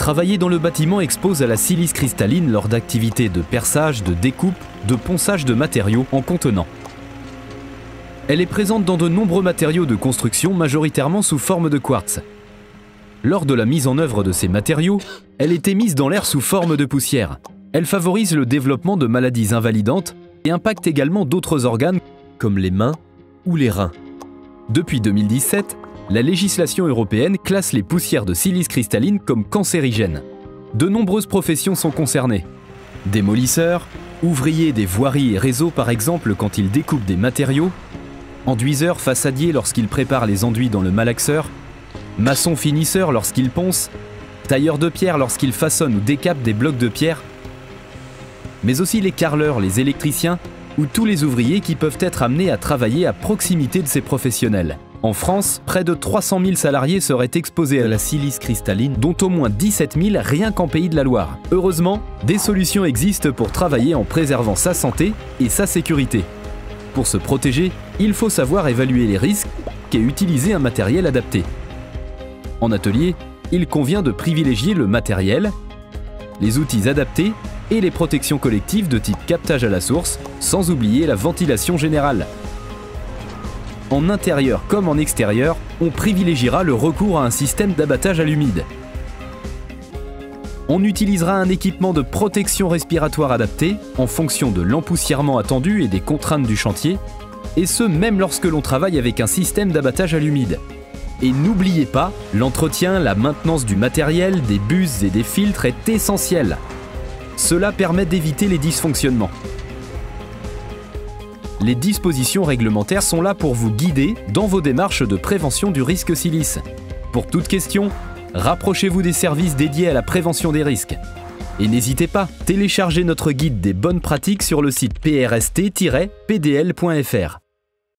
Travailler dans le bâtiment expose à la silice cristalline lors d'activités de perçage, de découpe, de ponçage de matériaux en contenant. Elle est présente dans de nombreux matériaux de construction, majoritairement sous forme de quartz. Lors de la mise en œuvre de ces matériaux, elle est émise dans l'air sous forme de poussière. Elle favorise le développement de maladies invalidantes et impacte également d'autres organes comme les mains ou les reins. Depuis 2017, la législation européenne classe les poussières de silice cristalline comme cancérigènes. De nombreuses professions sont concernées. Démolisseurs, ouvriers des voiries et réseaux par exemple quand ils découpent des matériaux, enduiseurs façadiers lorsqu'ils préparent les enduits dans le malaxeur, maçons finisseurs lorsqu'ils poncent, tailleurs de pierre lorsqu'ils façonnent ou décapent des blocs de pierre, mais aussi les carreleurs, les électriciens ou tous les ouvriers qui peuvent être amenés à travailler à proximité de ces professionnels. En France, près de 300 000 salariés seraient exposés à la silice cristalline, dont au moins 17 000 rien qu'en Pays de la Loire. Heureusement, des solutions existent pour travailler en préservant sa santé et sa sécurité. Pour se protéger, il faut savoir évaluer les risques et utiliser un matériel adapté. En atelier, il convient de privilégier le matériel, les outils adaptés et les protections collectives de type captage à la source, sans oublier la ventilation générale. En intérieur comme en extérieur, on privilégiera le recours à un système d'abattage à l'humide. On utilisera un équipement de protection respiratoire adapté en fonction de l'empoussièrement attendu et des contraintes du chantier, et ce même lorsque l'on travaille avec un système d'abattage à l'humide. Et n'oubliez pas, l'entretien, la maintenance du matériel, des buses et des filtres est essentiel. Cela permet d'éviter les dysfonctionnements. Les dispositions réglementaires sont là pour vous guider dans vos démarches de prévention du risque silice. Pour toute question, rapprochez-vous des services dédiés à la prévention des risques. Et n'hésitez pas, téléchargez notre guide des bonnes pratiques sur le site prst-pdl.fr.